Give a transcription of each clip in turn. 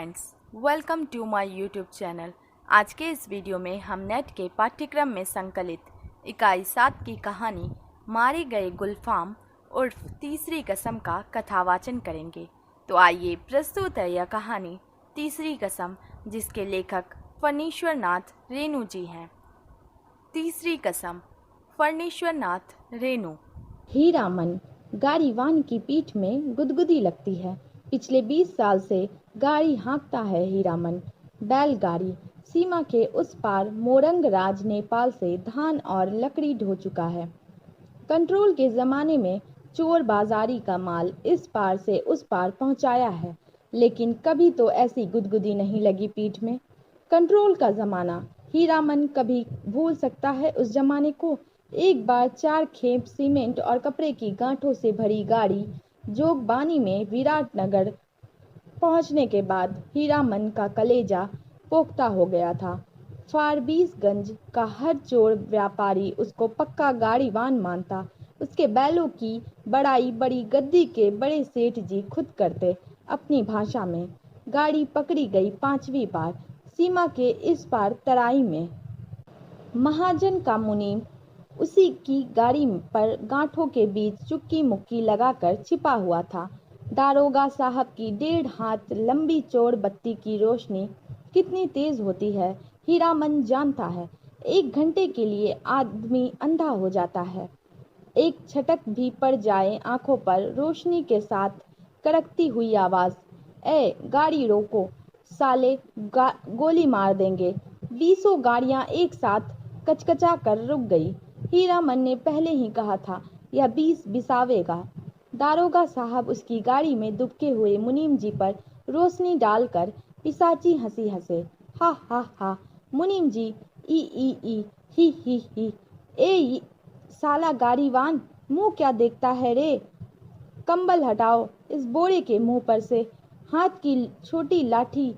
Friends, welcome to my YouTube channel. आज के इस वीडियो में हम नेट के पाठ्यक्रम में संकलित इकाई 7 की कहानी मारे गए गुलफाम उर्फ तीसरी कसम का कथावाचन करेंगे। तो आइए प्रस्तुत है यह कहानी तीसरी कसम, जिसके लेखक फणीश्वर नाथ रेणु जी हैं। तीसरी कसम। फणीश्वर नाथ रेणु। हीरामन गाड़ीवान की पीठ में गुदगुदी लगती है। पिछले 20 साल से गाड़ी हाँकता है हीरामन। बैलगाड़ी सीमा के उस पार मोरंग राज नेपाल से धान और लकड़ी ढो चुका है। कंट्रोल के ज़माने में चोर बाजारी का माल इस पार से उस पार पहुंचाया है, लेकिन कभी तो ऐसी गुदगुदी नहीं लगी पीठ में। कंट्रोल का ज़माना, हीरामन कभी भूल सकता है उस ज़माने को। एक बार 4 खेप सीमेंट और कपड़े की गांठों से भरी गाड़ी जोगबानी में विराटनगर पहुंचने के बाद हीरामन का कलेजा पोख्ता हो गया था। फारबिसगंज का हर चोर व्यापारी उसको पक्का गाड़ीवान मानता। उसके बैलों की बड़ाई बड़ी गद्दी के बड़े सेठ जी खुद करते। अपनी भाषा में गाड़ी पकड़ी गई 5वीं बार सीमा के इस पार तराई में। महाजन का मुनीम उसी की गाड़ी पर गांठों के बीच चुक्की मुक्की लगाकर छिपा हुआ था। दारोगा साहब की 1.5 हाथ लंबी चौड़ बत्ती की रोशनी कितनी तेज होती है, हीरामन जानता है। 1 घंटे के लिए आदमी अंधा हो जाता है। एक छटक भी पड़ जाए आंखों पर, रोशनी के साथ कड़कती हुई आवाज, ए गाड़ी रोको, साले गोली मार देंगे। 20 गाड़ियां एक साथ कचकचा कर रुक गई। हीरामन ने पहले ही कहा था, यह 20 बिसावेगा। दारोगा साहब उसकी गाड़ी में दुबके हुए मुनीम जी पर रोशनी डालकर पिशाची हंसी हंसे। हा हा हा, मुनीम जी, ई ही, ए साला गाड़ीवान, मुंह क्या देखता है रे? कंबल हटाओ इस बोरे के मुंह पर से। हाथ की छोटी लाठी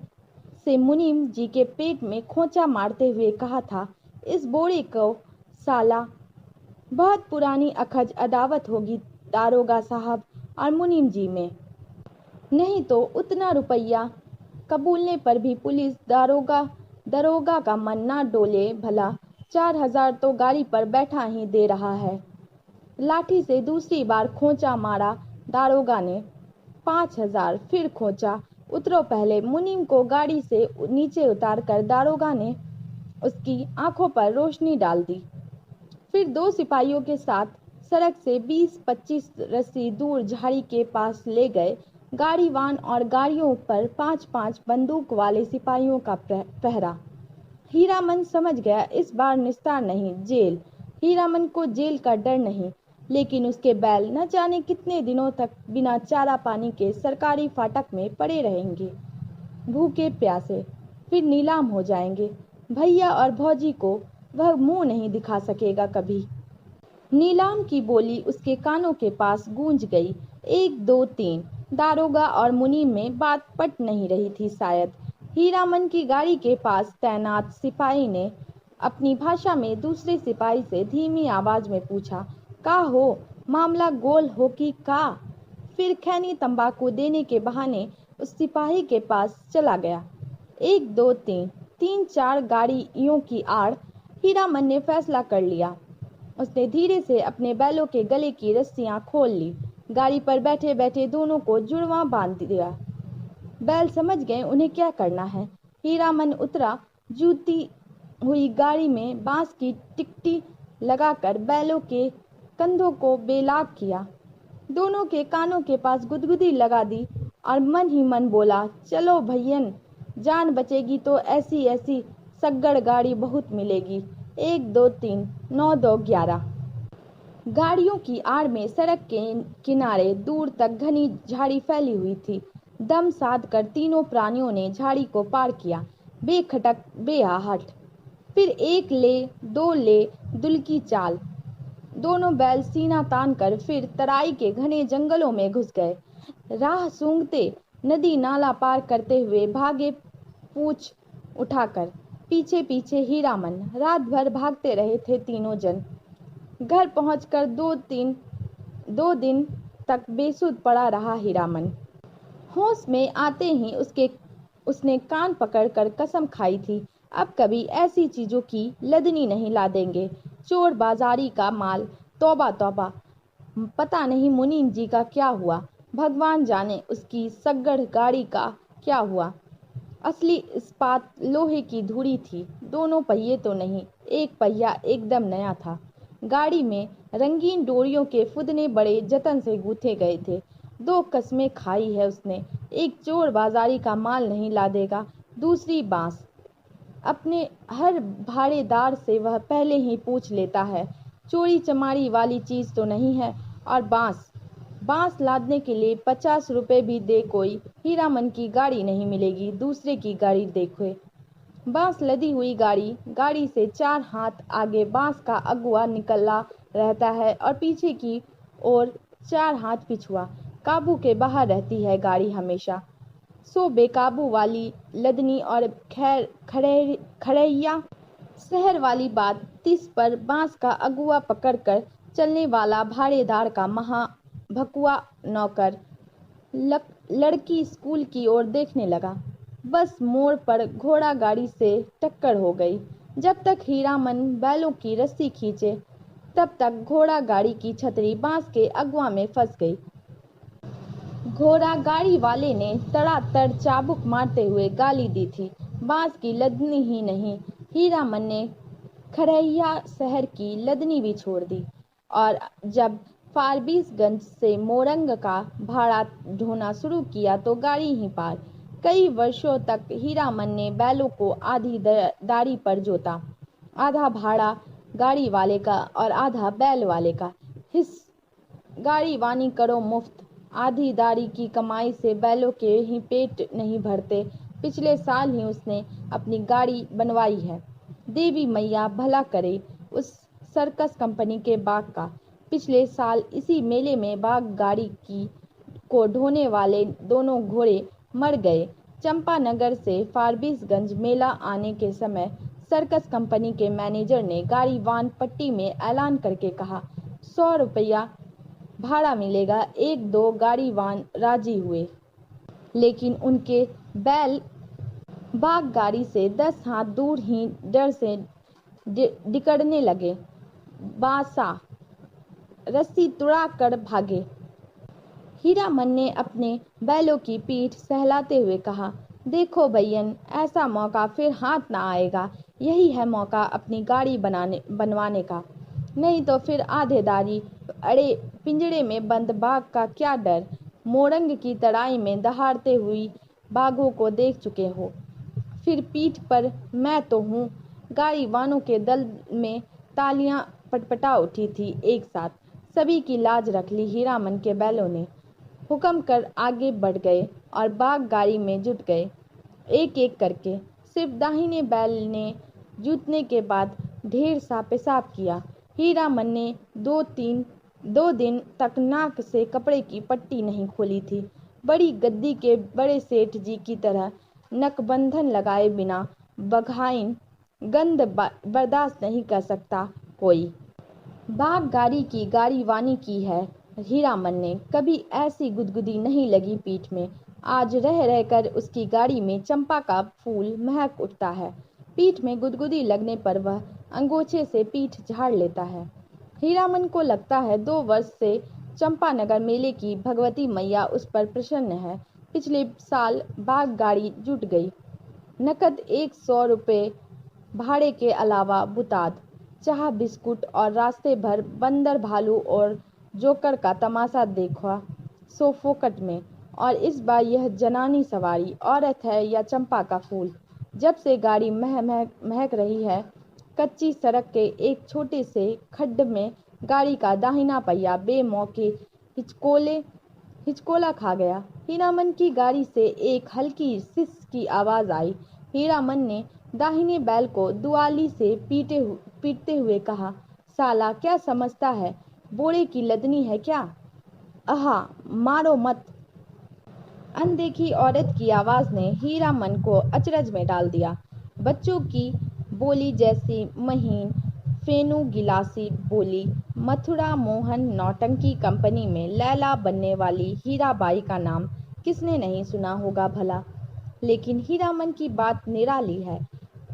से मुनीम जी के पेट में खोंचा मारते हुए कहा था, इस बोरे को साला। बहुत पुरानी अखज अदावत होगी दारोगा साहब और मुनीम जी में। नहीं तो उतना रुपया कबूलने पर भी पुलिस दरोगा का मन ना डोले भला। 4000 तो गाड़ी पर बैठा ही दे रहा है। लाठी से दूसरी बार खोंचा मारा दारोगा ने। 5000 फिर खोंचा। उतरो पहले। मुनीम को गाड़ी से नीचे उतारकर दारोगा ने उसकी आंखों पर रोशनी डाल दी। फिर 2 सिपाहियों के साथ सड़क से 20-25 रस्सी दूर झाड़ी के पास ले गए। गाड़ीवान और गाड़ियों पर 5-5 बंदूक वाले सिपाहियों का पहरा। हीरामन समझ गया, इस बार निस्तार नहीं, जेल। हीरामन को जेल का डर नहीं, लेकिन उसके बैल न जाने कितने दिनों तक बिना चारा पानी के सरकारी फाटक में पड़े रहेंगे, भूखे प्यासे। फिर नीलाम हो जाएंगे। भैया और भौजी को वह मुंह नहीं दिखा सकेगा कभी। नीलाम की बोली उसके कानों के पास गूंज गई। 1 2 3। दारोगा और मुनीम में बात पट नहीं रही थी शायद। हीरामन की गाड़ी के पास तैनात सिपाही ने अपनी भाषा में दूसरे सिपाही से धीमी आवाज में पूछा, का हो, मामला गोल हो कि का? फिर खैनी तंबाकू देने के बहाने उस सिपाही के पास चला गया। 1 2 3 3-4 गाड़ियों की आड़ हीरामन ने फैसला कर लिया। उसने धीरे से अपने बैलों के गले की रस्सियां खोल ली। गाड़ी पर बैठे बैठे दोनों को जुड़वां बांध दिया। बैल समझ गए उन्हें क्या करना है। हीरामन उतरा। जूती हुई गाड़ी में बांस की टिकटी लगाकर बैलों के कंधों को बेलाग किया। दोनों के कानों के पास गुदगुदी लगा दी और मन ही मन बोला, चलो भैयन, जान बचेगी तो ऐसी ऐसी सग्गड़ गाड़ी बहुत मिलेगी। 1 2 3 9 2 11। गाड़ियों की आड़ में सड़क के किनारे दूर तक घनी झाड़ी फैली हुई थी। दम साध कर तीनों प्राणियों ने झाड़ी को पार किया, बेखटक बेआहट। फिर 1 ले 2 ले दुल्की चाल। दोनों बैल सीना तान कर फिर तराई के घने जंगलों में घुस गए। राह सूंघते नदी नाला पार करते हुए भागे पूछ उठाकर। पीछे पीछे हीरामन। रात भर भागते रहे थे तीनों जन। घर पहुंचकर 2 दिन तक बेसुध पड़ा रहा हीरामन। होश में आते ही उसके उसने कान पकड़कर कसम खाई थी, अब कभी ऐसी चीजों की लदनी नहीं ला देंगे। चोर बाजारी का माल, तौबा तौबा। पता नहीं मुनीम जी का क्या हुआ, भगवान जाने उसकी सग्गड़ गाड़ी का क्या हुआ। असली इस्पात लोहे की धुरी थी, दोनों पहिए तो नहीं, एक पहिया एकदम नया था। गाड़ी में रंगीन डोरियों के फुदने बड़े जतन से गूंथे गए थे। दो कस्में खाई है उसने, एक चोर बाजारी का माल नहीं ला देगा, दूसरी बांस। अपने हर भाड़ेदार से वह पहले ही पूछ लेता है, चोरी चमारी वाली चीज तो नहीं है। और बांस, बांस लादने के लिए 50 रुपए भी दे कोई हीरामन की गाड़ी नहीं मिलेगी। दूसरे की गाड़ी देखो, बांस लदी हुई गाड़ी, गाड़ी से 4 हाथ आगे बांस का अगुआ निकला रहता है और पीछे की ओर 4 हाथ पिछुआ। काबू के बाहर रहती है गाड़ी हमेशा। सो बेकाबू वाली लदनी और खड़ैया शहर वाली बात, 30 पर बांस का अगुआ पकड़कर चलने वाला भाड़ेदार का महा भकुआ नौकर। लड़की स्कूल की ओर देखने लगा। बस मोड़ पर घोड़ा गाड़ी से टक्कर हो गई। जब तक हीरामन बैलों की रस्सी खींचे, तब तक घोड़ा गाड़ी की छतरी बांस के अगुआ में फंस गई। घोड़ा गाड़ी वाले ने तड़ातड़ चाबुक मारते हुए गाली दी थी। बांस की लदनी ही नहीं, हीरामन ने खड़ैया शहर की लदनी भी छोड़ दी। और जब फारबिसगंज से मोरंग का भाड़ा ढोना शुरू किया तो गाड़ी ही पार। कई वर्षों तक हीरामन ने बैलों को आधी दारी पर जोता, आधा भाड़ा गाड़ी वाले का और आधा बैल वाले का। हिस गाड़ी वानी करो मुफ्त, आधी दारी की कमाई से बैलों के ही पेट नहीं भरते। पिछले साल ही उसने अपनी गाड़ी बनवाई है। देवी मैया भला करे उस सर्कस कंपनी के बाग का। पिछले साल इसी मेले में बाग गाड़ी को ढोने वाले दोनों घोड़े मर गए। चंपानगर से फारबिसगंज मेला आने के समय सर्कस कंपनी के मैनेजर ने गाड़ी वान पट्टी में ऐलान करके कहा, 100 रुपया भाड़ा मिलेगा। 1-2 गाड़ी वान राजी हुए, लेकिन उनके बैल बाग गाड़ी से 10 हाथ दूर ही डर से डिकड़ने लगे। बासा रस्सी तुड़ा कर भागे। हीरामन ने अपने बैलों की पीठ सहलाते हुए कहा, देखो भैयन, ऐसा मौका फिर हाथ ना आएगा। यही है मौका अपनी गाड़ी बनवाने का, नहीं तो फिर आधेदारी। अरे पिंजड़े में बंद बाघ का क्या डर। मोरंग की तराई में दहाड़ते हुई बाघों को देख चुके हो। फिर पीठ पर मैं तो हूँ। गाड़ी वानों के दल में तालियां पटपटा उठी थी एक साथ। सभी की लाज रख ली हीरामन के बैलों ने। हुक्म कर आगे बढ़ गए और बाघ गाड़ी में जुट गए, एक एक करके। सिर्फ दाहिने बैल ने जूतने के बाद ढेर सा पेशाब किया। हीरामन ने 2 दिन तक नाक से कपड़े की पट्टी नहीं खोली थी। बड़ी गद्दी के बड़े सेठ जी की तरह नकबंधन लगाए बिना बघाइन गंध बर्दाश्त नहीं कर सकता कोई। बाग गाड़ी की गाड़ी वानी की है। हीरामन ने कभी ऐसी गुदगुदी नहीं लगी पीठ में। आज रह रहकर उसकी गाड़ी में चंपा का फूल महक उठता है। पीठ में गुदगुदी लगने पर वह अंगोछे से पीठ झाड़ लेता है। हीरामन को लगता है 2 वर्ष से चंपानगर मेले की भगवती मैया उस पर प्रसन्न है। पिछले साल बाग गाड़ी जुट गई। नकद 100 रुपये भाड़े के अलावा बुताद, चाह बिस्कुट और रास्ते भर बंदर भालू और जोकर का तमाशा देखा सोफोकट में। और इस बार यह जनानी सवारी औरत है या चंपा का फूल। जब से गाड़ी महक रही है। कच्ची सड़क के एक छोटे से खड्ड में गाड़ी का दाहिना पहिया बेमौके हिचकोला खा गया। हीरामन की गाड़ी से एक हल्की सिस की आवाज आई। हीरामन ने दाहिने बैल को दुआली से पीटते हुए कहा, साला क्या समझता है, बोरे की लदनी है क्या? आहा, मारो मत। अनदेखी औरत की आवाज ने हीरामन को अचरज में डाल दिया। बच्चों की बोली जैसी महीन फेनू गिलासी बोली। मथुरा मोहन नौटंकी कंपनी में लैला बनने वाली हीराबाई का नाम किसने नहीं सुना होगा भला। लेकिन हीरामन की बात निराली है।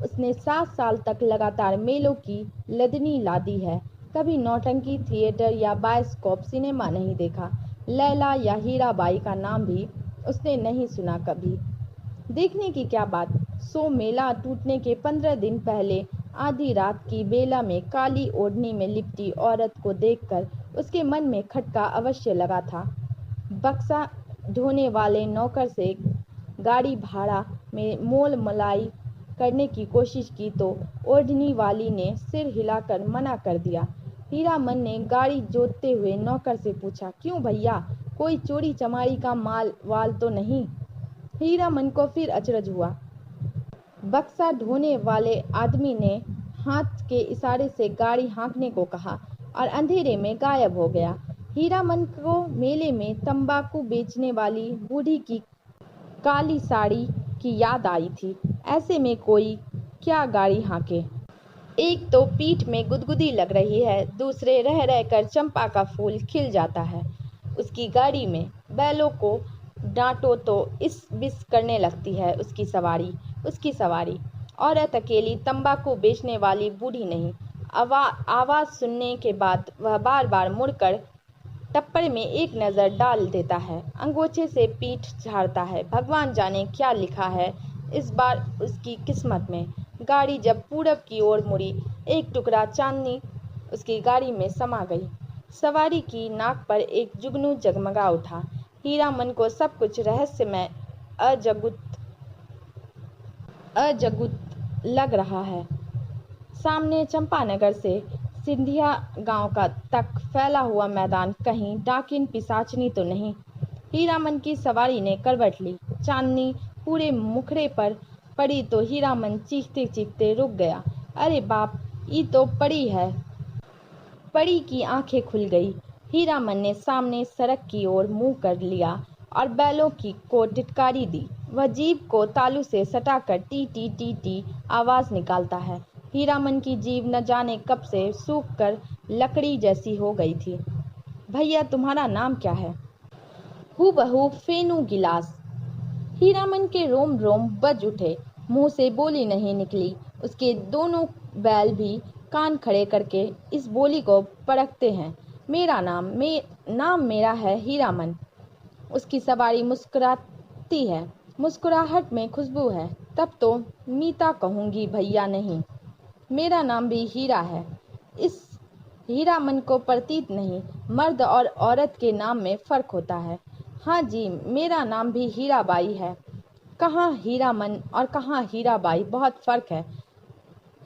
उसने 7 साल तक लगातार मेलों की लदनी लादी है। कभी नौटंकी थिएटर या बायोस्कोप सिनेमा नहीं देखा। लैला या हीराबाई का नाम भी उसने नहीं सुना कभी। देखने की क्या बात, सो मेला टूटने के 15 दिन पहले आधी रात की बेला में काली ओढ़नी में लिपटी औरत को देखकर उसके मन में खटका अवश्य लगा था। बक्सा ढोने वाले नौकर से गाड़ी भाड़ा में मोल मलाई करने की कोशिश की तो ओढ़नी वाली ने सिर हिलाकर मना कर दिया। हीरामन ने गाड़ी जोतते हुए नौकर से पूछा, क्यों भैया, कोई चोरी चमारी का माल वाल तो नहीं? हीरामन को फिर अचरज हुआ। बक्सा ढोने वाले आदमी ने हाथ के इशारे से गाड़ी हाँकने को कहा और अंधेरे में गायब हो गया। हीरामन को मेले में तंबाकू बेचने वाली बूढ़ी की काली साड़ी की याद आई थी। ऐसे में कोई क्या गाड़ी हाँके? एक तो पीठ में गुदगुदी लग रही है, दूसरे रह रहकर चंपा का फूल खिल जाता है। उसकी गाड़ी में बैलों को डांटो तो इस बिस करने लगती है उसकी सवारी। औरत अकेली तंबाकू बेचने वाली बूढ़ी नहीं। आवाज़ सुनने के बाद वह बार बार मुड़कर टप्पर में एक नज़र डाल देता है, अंगोछे से पीठ झाड़ता है। भगवान जाने क्या लिखा है इस बार उसकी किस्मत में। गाड़ी जब पूरब की ओर मुड़ी, एक टुकड़ा चांदनी उसकी गाड़ी में समा गई। सवारी की नाक पर एक जुगनू जगमगा उठा। हीरामन को सब कुछ रहस्यमय अजगुत लग रहा है। सामने चंपानगर से सिंधिया गांव का तक फैला हुआ मैदान, कहीं डाकिन पिशाचनी तो नहीं। हीरामन की सवारी ने करवट ली। चांदनी पूरे मुखड़े पर पड़ी तो हीरामन चीखते चीखते रुक गया। अरे बाप, ये तो पड़ी है। परी की आंखें खुल गई। हीरामन ने सामने सड़क की ओर मुंह कर लिया और बैलों की को टिटकारी दी। वह जीभ को तालू से सटाकर टी टी टी टी आवाज निकालता है। हीरामन की जीभ न जाने कब से सूख कर लकड़ी जैसी हो गई थी। भैया, तुम्हारा नाम क्या है? हूबहू फेनू गिलास। हीरामन के रोम रोम बज उठे। मुंह से बोली नहीं निकली। उसके दोनों बैल भी कान खड़े करके इस बोली को परखते हैं। मेरा नाम मेरा है हीरामन। उसकी सवारी मुस्कुराती है। मुस्कुराहट में खुशबू है। तब तो मीता कहूँगी भैया, नहीं, मेरा नाम भी हीरा है। इस हीरामन को प्रतीत नहीं, मर्द और औरत के नाम में फर्क होता है। हाँ जी, मेरा नाम भी हीराबाई है। कहाँ हीरामन और कहाँ हीराबाई, बहुत फर्क है।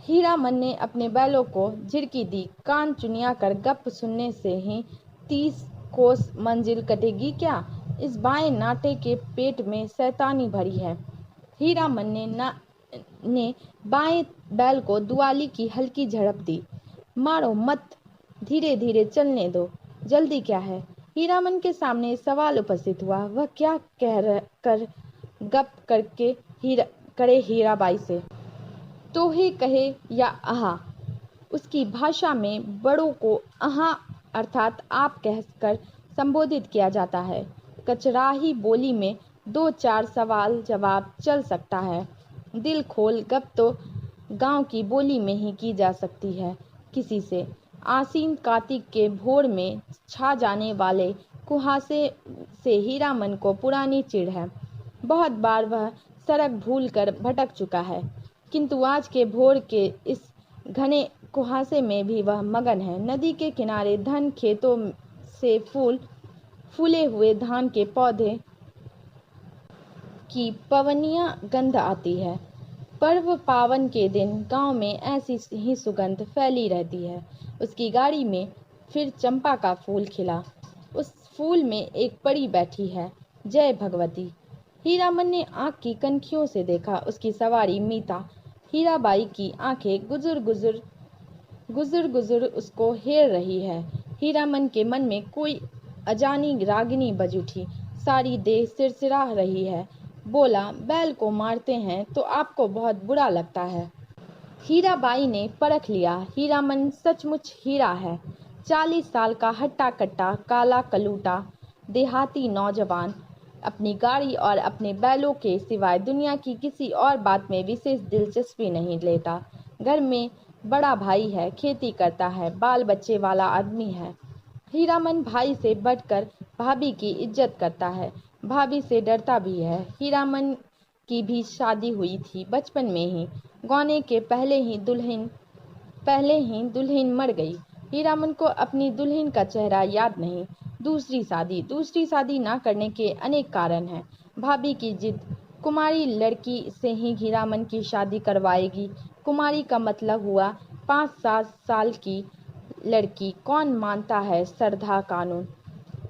हीरामन ने अपने बैलों को झिड़की दी। कान चुनिया कर गप सुनने से ही 30 कोस मंजिल कटेगी क्या? इस बाएं नाटे के पेट में शैतानी भरी है। हीरामन ने बाएं बैल को दुआली की हल्की झड़प दी। मारो मत, धीरे धीरे चलने दो, जल्दी क्या है? हीरामन के सामने सवाल उपस्थित हुआ। वह क्या कर गप करे हीराबाई से? तोहे कहे या आहा। उसकी भाषा में बड़ों को आहा अर्थात आप कहकर संबोधित किया जाता है। कचराही बोली में 2-4 सवाल जवाब चल सकता है। दिल खोल गप तो गांव की बोली में ही की जा सकती है किसी से। आसीन कार्तिक के भोर में छा जाने वाले कुहासे से हीरामन को पुरानी चिढ़ है। बहुत बार वह सड़क भूल कर भटक चुका है, किंतु आज के भोर के इस घने कुहासे में भी वह मगन है। नदी के किनारे धन खेतों से फूले हुए धान के पौधे की पवनिया गंध आती है। पर्व पावन के दिन गांव में ऐसी ही सुगंध फैली रहती है। उसकी गाड़ी में फिर चंपा का फूल खिला। उस फूल में एक परी बैठी है, जय भगवती। हीरामन ने आँख की कनखियों से देखा। उसकी सवारी मीता हीराबाई की आंखें गुजर गुजर उसको हेर रही है। हीरामन के मन में कोई अजानी रागिनी बज उठी। सारी देह सिरसिरा रही है। बोला, बैल को मारते हैं तो आपको बहुत बुरा लगता है। हीराबाई ने परख लिया। हीरामन सचमुच हीरा है। 40 साल का हट्टा कट्टा काला कलूटा देहाती नौजवान, अपनी गाड़ी और अपने बैलों के सिवाय दुनिया की किसी और बात में विशेष दिलचस्पी नहीं लेता। घर में बड़ा भाई है, खेती करता है, बाल बच्चे वाला आदमी है। हीरामन भाई से बढ़कर भाभी की इज्जत करता है, भाभी से डरता भी है। हीरामन की भी शादी हुई थी बचपन में ही, गौने के पहले ही दुल्हन मर गई। हीरामन को अपनी दुल्हन का चेहरा याद नहीं। दूसरी शादी ना करने के अनेक कारण हैं। भाभी की जिद, कुमारी लड़की से ही हीरामन की शादी करवाएगी। कुमारी का मतलब हुआ 5-7 साल की लड़की। कौन मानता है श्रद्धा कानून?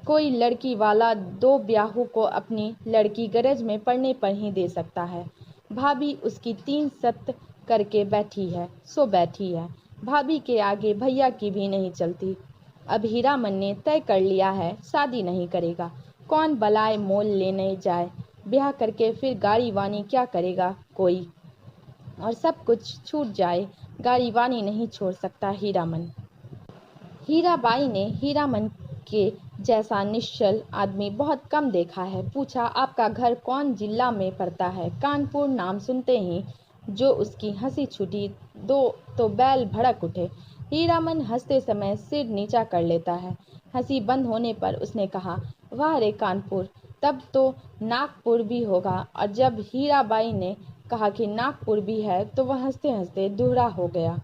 कोई लड़की वाला 2 ब्याहों को अपनी लड़की गरज में पड़ने पर ही दे सकता है। भाभी उसकी 3 शर्त करके बैठी है सो बैठी है। भाभी के आगे भैया की भी नहीं चलती। अब हीरामन ने तय कर लिया है, शादी नहीं करेगा। कौन बलाए मोल लेने जाए? ब्याह करके फिर गाड़ी वानी क्या करेगा कोई? और सब कुछ छूट जाए, गाड़ी वानी नहीं छोड़ सकता हीरामन। हीराबाई ने हीरामन के जैसा निश्चल आदमी बहुत कम देखा है। पूछा, आपका घर कौन जिला में पड़ता है? कानपुर नाम सुनते ही जो उसकी हंसी छूटी, दो तो बैल भड़क उठे। हीरामन हंसते समय सिर नीचा कर लेता है। हंसी बंद होने पर उसने कहा, वाह रे कानपुर, तब तो नागपुर भी होगा। और जब हीराबाई ने कहा कि नागपुर भी है तो वह हंसते हंसते दूहरा हो गया।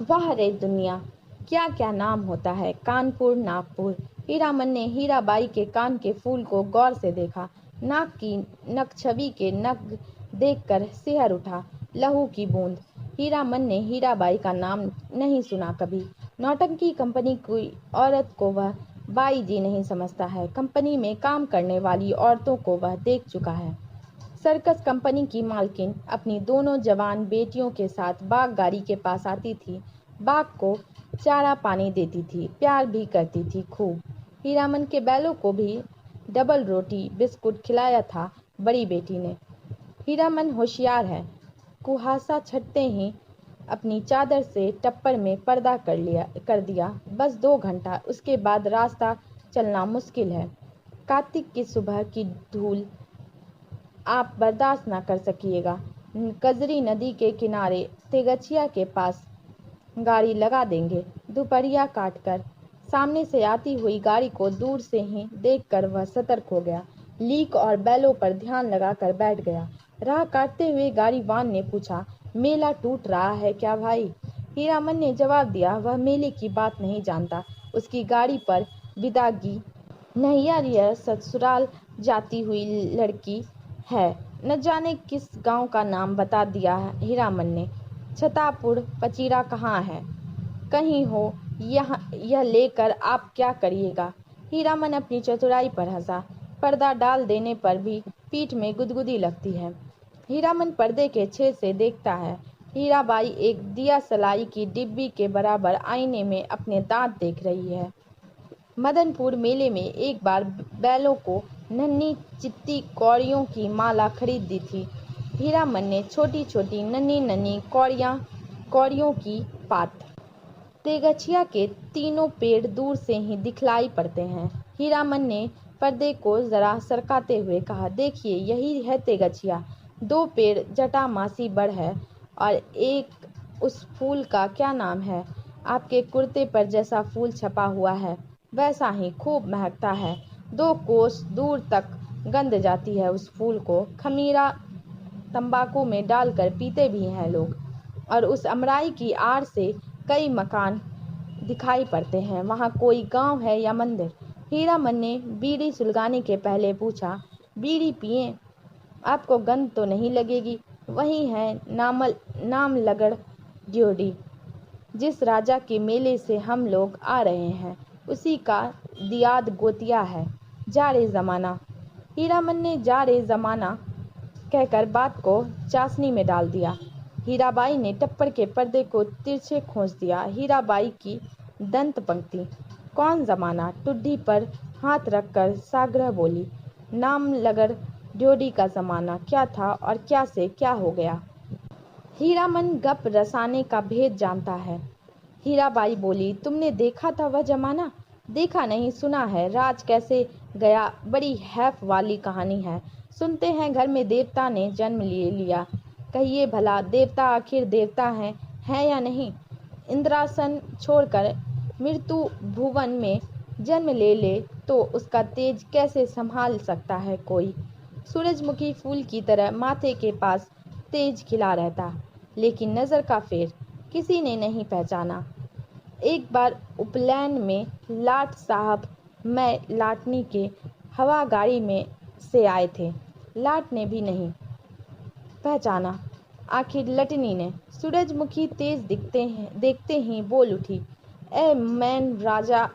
वाह रे दुनिया, क्या क्या नाम होता है, कानपुर, नागपुर। हीरामन ने हीराबाई के कान के फूल को गौर से देखा। नाक की नकछवी के नग देखकर सिहर उठा। लहू की बूंद। हीरामन ने हीराबाई का नाम नहीं सुना कभी। नौटंकी कंपनी की औरत को वह बाई जी नहीं समझता है। कंपनी में काम करने वाली औरतों को वह देख चुका है। सर्कस कंपनी की मालकिन अपनी दोनों जवान बेटियों के साथ बाग गाड़ी के पास आती थी। बाग को चारा पानी देती थी, प्यार भी करती थी खूब। हीरामन के बैलों को भी डबल रोटी बिस्कुट खिलाया था बड़ी बेटी ने। हीरामन होशियार है। कुहासा छटते ही अपनी चादर से टप्पर में पर्दा कर दिया। बस 2 घंटा, उसके बाद रास्ता चलना मुश्किल है। कार्तिक की सुबह की धूल आप बर्दाश्त ना कर सकिएगा। कजरी नदी के किनारे तेगछिया के पास गाड़ी लगा देंगे। दोपहरिया काटकर सामने से आती हुई गाड़ी को दूर से ही देखकर वह सतर्क हो गया। लीक और बैलों पर ध्यान लगाकर बैठ गया। राह काटते हुए गाड़ीवान ने पूछा, मेला टूट रहा है क्या भाई? हीरामन ने जवाब दिया, वह मेले की बात नहीं जानता। उसकी गाड़ी पर विदागी नैया ससुराल जाती हुई लड़की है। न जाने किस गांव का नाम बता दिया हीरामन ने। छतापुर पचीरा कहाँ है? कहीं हो, यह लेकर आप क्या करिएगा? हीरामन अपनी चतुराई पर हंसा। पर्दा डाल देने पर भी पीठ में गुदगुदी लगती है। हीरामन पर्दे के छेद से देखता है। हीराबाई एक दिया सलाई की डिब्बी के बराबर आईने में अपने दांत देख रही है। मदनपुर मेले में एक बार बैलों को नन्ही चित्ती कौड़ियों की माला खरीद दी थी। हीरामन ने छोटी छोटी नन्ही नन्ही कौड़ियों की पात। तेगछिया के तीनों पेड़ दूर से ही दिखलाई पड़ते हैं। हीरामन ने पर्दे को जरा सरकाते हुए कहा, देखिए यही है तेगछिया। 2 पेड़ जटामासी बड़ है और एक उस फूल का क्या नाम है? आपके कुर्ते पर जैसा फूल छपा हुआ है वैसा ही, खूब महकता है। 2 कोस दूर तक गंध जाती है उस फूल को। खमीरा तंबाकू में डालकर पीते भी हैं लोग। और उस अमराई की आड़ से कई मकान दिखाई पड़ते हैं। वहाँ कोई गांव है या मंदिर? हीरामन ने बीड़ी सुलगाने के पहले पूछा, बीड़ी पिए? आपको गंध तो नहीं लगेगी। वही है नामलगढ़ ड्योढ़ी। जिस राजा के मेले से हम लोग आ रहे हैं उसी का दियाद गोतिया है। जा रे जमाना। हीरामन ने जा रे जमाना कहकर बात को चाशनी में डाल दिया। हीराबाई ने टप्पर के पर्दे को तिरछे खोस दिया। हीराबाई की दंत पंक्ति। कौन जमाना? टुड्डी पर हाथ रखकर साग्रह बोली, नामलगढ़ ड्योढ़ी का जमाना क्या था और क्या से क्या हो गया? हीरामन गप रसाने का भेद जानता है। हीराबाई बोली, तुमने देखा था वह जमाना? देखा नहीं सुना है, राज कैसे गया, बड़ी हैफ वाली कहानी है। सुनते हैं घर में देवता ने जन्म ले लिया। कहिए भला, देवता आखिर देवता हैं या नहीं? इंद्रासन छोड़कर मृत्यु भुवन में जन्म ले ले तो उसका तेज कैसे संभाल सकता है कोई? सूरजमुखी फूल की तरह माथे के पास तेज खिला रहता, लेकिन नज़र का फेर किसी ने नहीं पहचाना। एक बार उपनयन में लाट साहब मैं लाटनी के हवा गाड़ी में से आए थे। लाट ने भी नहीं पहचाना, आखिर लटनी ने। सूरजमुखी तेज देखते ही बोल उठी, ए मैन राजा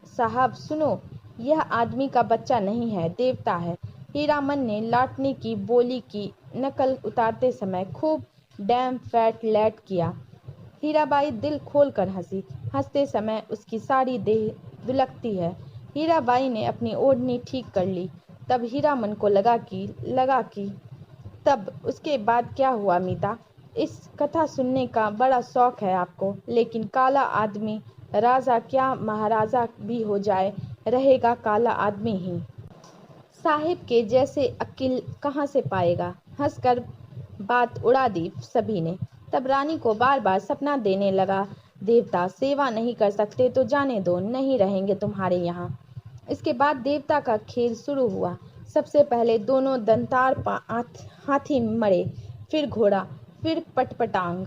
साहब सुनो, यह आदमी का बच्चा नहीं है, देवता है। हीरामन ने लाटनी की बोली की नकल उतारते समय खूब डैम फैट लैट किया। हीराबाई दिल खोल कर हंसी। हंसते समय उसकी सारी देह दुलकती है। हीराबाई ने अपनी ओढ़नी ठीक कर ली। तब हीरामन को लगा कि तब उसके बाद क्या हुआ मीता? इस कथा सुनने का बड़ा शौक है आपको, लेकिन काला आदमी राजा क्या महाराजा भी हो जाए, रहेगा काला आदमी ही। साहिब के जैसे अक्ल कहाँ से पाएगा? हंसकर बात उड़ा दी सभी ने। तब रानी को बार बार सपना देने लगा, देवता सेवा नहीं कर सकते तो जाने दो, नहीं रहेंगे तुम्हारे यहाँ। इसके बाद देवता का खेल शुरू हुआ। सबसे पहले दोनों दंतार हाथी मरे, फिर घोड़ा, फिर पटपटांग।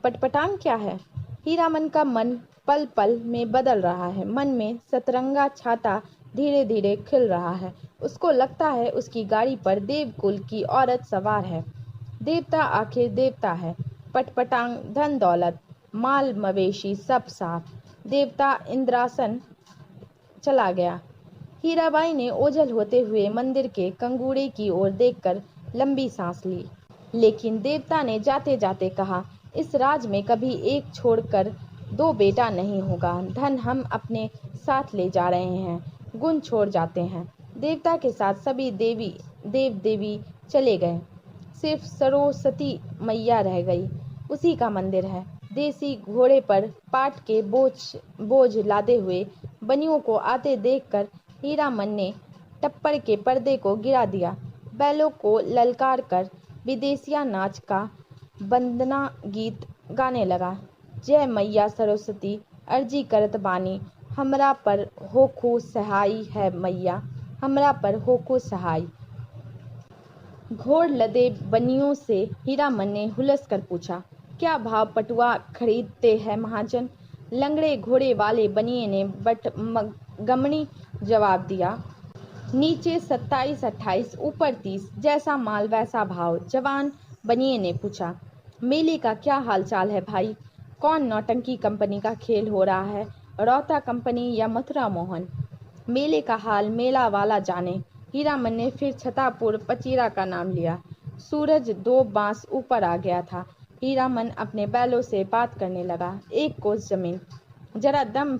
पटपटांग क्या है? हीरामन का मन पल पल में बदल रहा है। मन में सतरंगा छाता धीरे धीरे खिल रहा है। उसको लगता है उसकी गाड़ी पर देवकुल की औरत सवार है। देवता आखिर देवता है। पटपटांग धन दौलत, माल मवेशी सब साफ। देवता इंद्रासन चला गया। हीराबाई ने ओझल होते हुए मंदिर के कंगूड़े की ओर देखकर लंबी सांस ली। लेकिन देवता ने जाते जाते कहा, इस राज में कभी एक छोड़कर दो बेटा नहीं होगा। धन हम अपने साथ ले जा रहे हैं, गुण छोड़ जाते हैं। देवता के साथ सभी देव देवी चले गए, सिर्फ सरस्वती मैया रह गई। उसी का मंदिर है। देसी घोड़े पर पाट के बोझ लादे हुए बनियों को आते देखकर हीरामन ने टप्पर के पर्दे को गिरा दिया। बैलों को ललकार कर विदेशिया नाच का वंदना गीत गाने लगा। जय मैया सरस्वती, अर्जी करत बानी, हमरा पर होखू सहाय है मैया, हमरा पर होखू सहाय। घोड़ लदे बनियों से हीरामन ने हुलस कर पूछा, क्या भाव पटुआ खरीदते हैं महाजन? लंगड़े घोड़े वाले बनिए ने गमनी जवाब दिया, नीचे 27-28, ऊपर 30, जैसा माल वैसा भाव। जवान बनिए ने पूछा, मेले का क्या हाल चाल है भाई? कौन नौटंकी कंपनी का खेल हो रहा है, रौता कंपनी या मथुरा मोहन? मेले का हाल मेला वाला जाने। हीरामन ने फिर छतापुर पचीरा का नाम लिया। सूरज 2 बांस ऊपर आ गया था। हीरामन अपने बैलों से बात करने लगा, एक कोस जमीन, जरा दम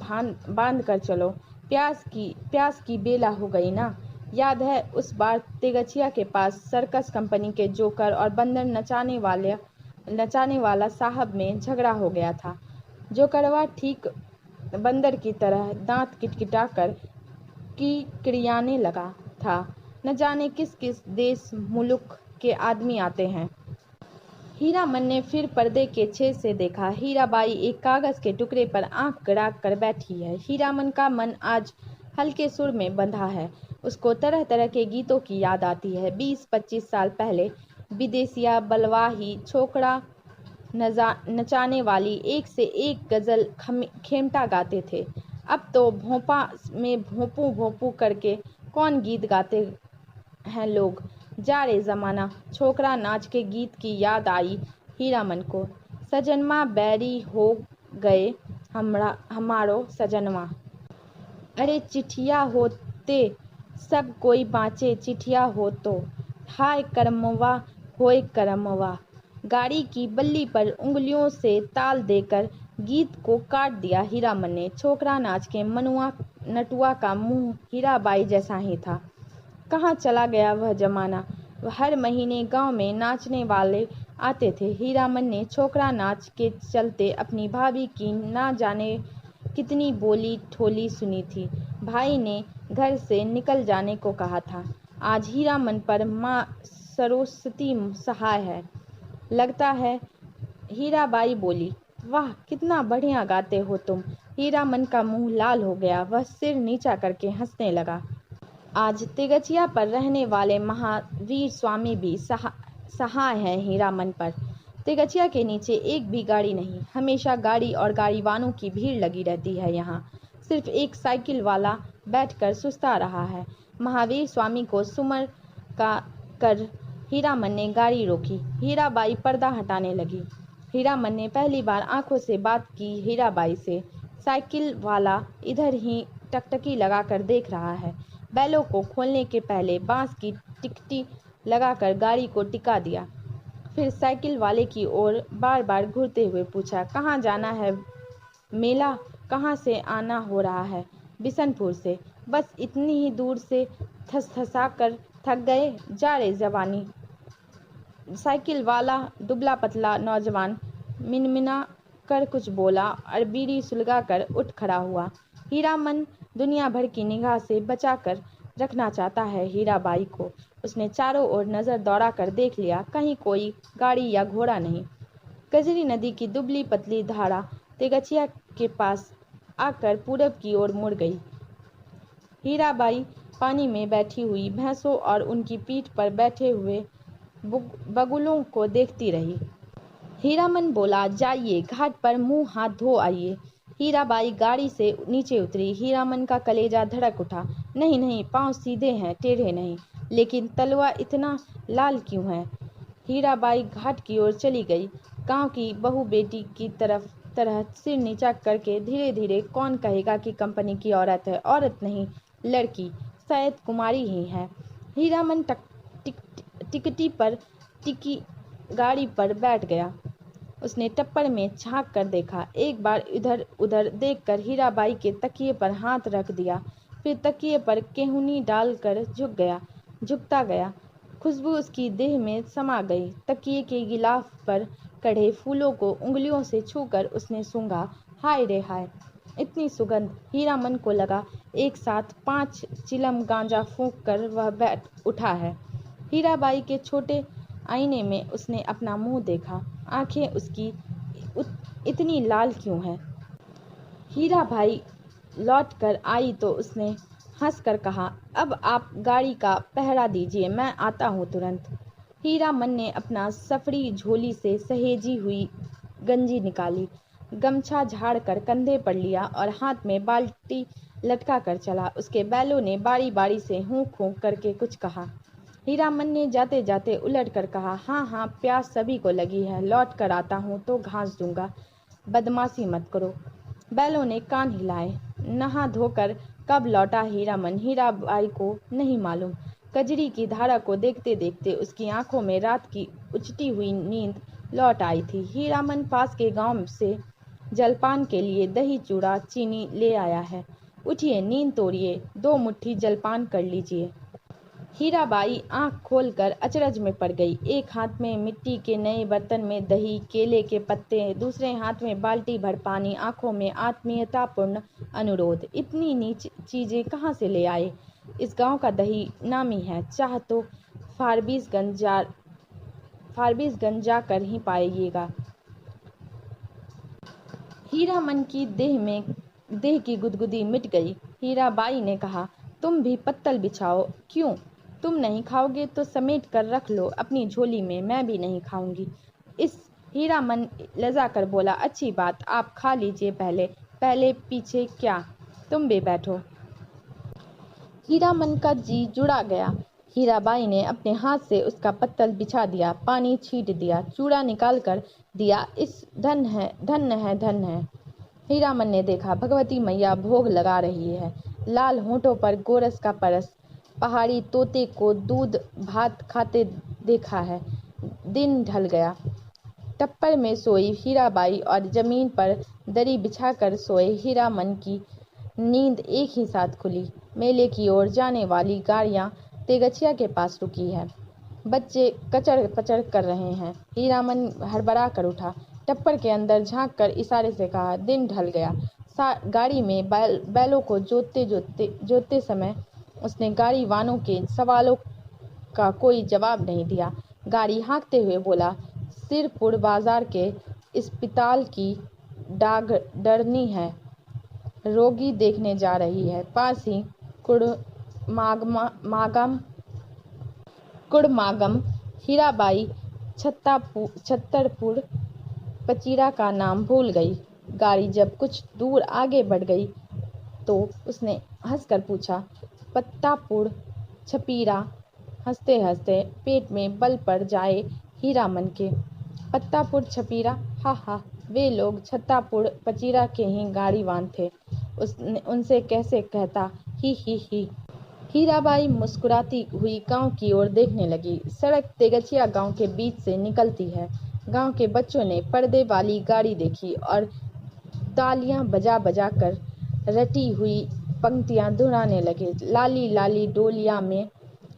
बांध कर चलो, प्यास की बेला हो गई ना। याद है उस बार तेगचिया के पास सर्कस कंपनी के जोकर और बंदर नचाने वाला साहब में झगड़ा हो गया था। जोकरवा ठीक बंदर की तरह दांत किटकिटाकर किड़किड़ाने लगा था। न जाने किस किस देश मुल्क के आदमी आते हैं। हीरामन ने फिर पर्दे के छेद से देखा। हीराबाई एक कागज के टुकड़े पर आंख गड़ा कर बैठी है। हीरामन का मन आज हल्के सुर में बंधा है। उसको तरह तरह के गीतों की याद आती है। 20-25 साल पहले विदेशिया बलवाही छोकरा नचाने वाली एक से एक गजल खेमटा गाते थे। अब तो भोंपा में भोंपू भोंपू करके कौन गीत गाते हैं लोग। जा रे जमाना। छोकरा नाच के गीत की याद आई हीरामन को। सजनमा बैरी हो गए हमारो सजनवा। अरे चिठिया होते सब कोई बाँचे, चिठिया हो तो। हाय करमवा होय करमवा। गाड़ी की बल्ली पर उंगलियों से ताल देकर गीत को काट दिया हीरामन ने। छोकरा नाच के नटुआ का मुंह हीराबाई जैसा ही था। कहाँ चला गया वह जमाना? हर महीने गांव में नाचने वाले आते थे। हीरामन ने छोकरा नाच के चलते अपनी भाभी की ना जाने कितनी बोली ठोली सुनी थी। भाई ने घर से निकल जाने को कहा था। आज हीरामन पर माँ सरस्वती सहाय है। लगता है। हीराबाई बोली। वाह, कितना बढ़िया गाते हो तुम। हीरामन का मुंह लाल हो गया। वह सिर नीचा करके हंसने लगा। आज तिगचिया पर रहने वाले महावीर स्वामी भी सहाय हैं हीरामन पर। तिगचिया के नीचे एक भी गाड़ी नहीं। हमेशा गाड़ी और गाड़ीवानों की भीड़ लगी रहती है यहाँ। सिर्फ एक साइकिल वाला बैठकर सुस्ता रहा है। महावीर स्वामी को सुमर का कर हीरामन ने गाड़ी रोकी। हीराबाई पर्दा हटाने लगी। हीरामन ने पहली बार आंखों से बात की हीराबाई से। साइकिल वाला इधर ही टकटकी लगाकर देख रहा है। बैलों को खोलने के पहले बांस की टिकटी लगाकर गाड़ी को टिका दिया। फिर साइकिल वाले की ओर बार बार घूरते हुए पूछा, कहाँ जाना है? मेला? कहाँ से आना हो रहा है? बिशनपुर से। बस इतनी ही दूर से थसथसा कर थक गए? जा रे जवानी। साइकिल वाला दुबला पतला नौजवान मिनमिना कर कुछ बोला और बीड़ी सुलगा कर उठ खड़ा हुआ। हीरामन दुनिया भर की निगाह से बचाकर रखना चाहता है हीराबाई को। उसने चारों ओर नज़र दौड़ा कर देख लिया, कहीं कोई गाड़ी या घोड़ा नहीं। कजरी नदी की दुबली पतली धारा तिगचिया के पास आकर पूरब की ओर मुड़ गई। हीराबाई पानी में बैठी हुई भैंसों और उनकी पीठ पर बैठे हुए बगुलों को देखती रही। हीरामन बोला, जाइए घाट पर मुंह हाथ धो आइए। हीराबाई गाड़ी से नीचे उतरी। हीरामन का कलेजा धड़क उठा। नहीं नहीं, पांव सीधे हैं, टेढ़े नहीं। लेकिन तलवा इतना लाल क्यों है? हीराबाई घाट की ओर चली गई। गांव की बहू बेटी की तरह सिर नीचा करके धीरे धीरे। कौन कहेगा कि कंपनी की औरत है? औरत नहीं, लड़की, शायद कुमारी ही है। हीरामन टिकटी पर टिकी गाड़ी पर बैठ गया। उसने टप्पर में झांक कर देखा। एक बार इधर उधर देखकर हीराबाई के तकिए पर हाथ रख दिया। फिर तकिए पर केहूनी डालकर झुकता गया। खुशबू उसकी देह में समा गई। तकिए के गिलाफ पर कढ़े फूलों को उंगलियों से छूकर उसने सूंघा। हाय रे हाय, इतनी सुगंध! हीरामन को लगा एक साथ 5 चिलम गांजा फूंक कर वह बैठ उठा है। हीराबाई के छोटे आईने में उसने अपना मुंह देखा। आंखें उसकी इतनी लाल क्यों हैं? हीराबाई लौट कर आई तो उसने हंसकर कहा, अब आप गाड़ी का पहरा दीजिए, मैं आता हूँ तुरंत। हीरामन ने अपना सफरी झोली से सहेजी हुई गंजी निकाली, गमछा झाड़ कर कंधे पर लिया और हाथ में बाल्टी लटका कर चला। उसके बैलों ने बारी बारी से हूंक हूंक करके कुछ कहा। हीरामन ने जाते जाते उलट कर कहा, हाँ हाँ, प्यास सभी को लगी है, लौट कर आता हूँ तो घास दूंगा, बदमाशी मत करो। बैलों ने कान हिलाए। नहा धोकर कब लौटा हीरामन, हीराबाई को नहीं मालूम। कजरी की धारा को देखते देखते उसकी आंखों में रात की उचटी हुई नींद लौट आई थी। हीरामन पास के गांव से जलपान के लिए दही चूड़ा चीनी ले आया है। उठिए, नींद तोड़िए, 2 मुट्ठी जलपान कर लीजिए। हीराबाई आंख खोलकर अचरज में पड़ गई। एक हाथ में मिट्टी के नए बर्तन में दही, केले के पत्ते, दूसरे हाथ में बाल्टी भर पानी, आंखों में आत्मीयतापूर्ण अनुरोध। इतनी नीच चीजें कहाँ से ले आए? इस गांव का दही नामी है, चाह तो फारबिसगंज जाकर ही पाइएगा। हीरामन की देह की गुदगुदी मिट गई। हीराबाई ने कहा, तुम भी पत्तल बिछाओ। क्यों? तुम नहीं खाओगे तो समेट कर रख लो अपनी झोली में, मैं भी नहीं खाऊंगी। इस हीरामन लजा कर बोला, अच्छी बात, आप खा लीजिए पहले पीछे क्या, तुम भी बैठो। हीरामन का जी जुड़ा गया। हीराबाई ने अपने हाथ से उसका पत्तल बिछा दिया, पानी छींट दिया, चूड़ा निकाल कर दिया। इस धन्य है। हीरामन ने देखा, भगवती मैया भोग लगा रही है। लाल होंठों पर गोरस का परस। पहाड़ी तोते को दूध भात खाते देखा है। दिन ढल गया। टप्पर में सोई हीराबाई और जमीन पर दरी बिछाकर सोए हीरामन की नींद एक ही साथ खुली। मेले की ओर जाने वाली गाड़ियां तेगचिया के पास रुकी है। बच्चे कचड़ पचड़ कर रहे हैं। हीरामन हड़बड़ा कर उठा। टप्पर के अंदर झांक कर इशारे से कहा, दिन ढल गया, गाड़ी में बैलों को जोतते समय उसने गाड़ी वालों के सवालों का कोई जवाब नहीं दिया। गाड़ी हाँकते हुए बोला, सिरपुर बाजार के अस्पताल की डॉक्टरनी है, रोगी देखने जा रही है। पास ही कुड़मागम हीराबाई छतरपुर पचीरा का नाम भूल गई। गाड़ी जब कुछ दूर आगे बढ़ गई तो उसने हंसकर पूछा, पत्तापुर छपीरा। हंसते हंसते पेट में बल पड़ जाए हीरामन के। पत्तापुर छपीरा, हा हा, वे लोग छत्तापुर पचीरा के ही गाड़ीवान थे, उनसे कैसे कहता, ही। हीराबाई मुस्कुराती हुई गांव की ओर देखने लगी। सड़क तेगचिया गांव के बीच से निकलती है। गांव के बच्चों ने पर्दे वाली गाड़ी देखी और तालियां बजा बजा कर रटी हुई पंक्तियां दोहराने लगे। लाली लाली डोलिया में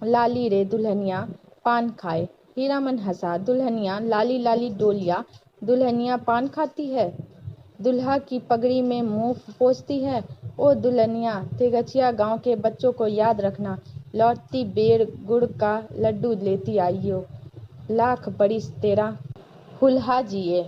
लाली रे दुल्हनिया पान खाए। हीरामन हंसा। दुल्हनिया लाली लाली डोलिया, दुल्हनिया पान खाती है, दुल्हा की पगड़ी में मुंह पोंछती है। ओ दुल्हनिया, तेगचिया गांव के बच्चों को याद रखना, लौटती बेर गुड़ का लड्डू लेती आइयो, लाख बरिस तेरा हुल्हा जिए।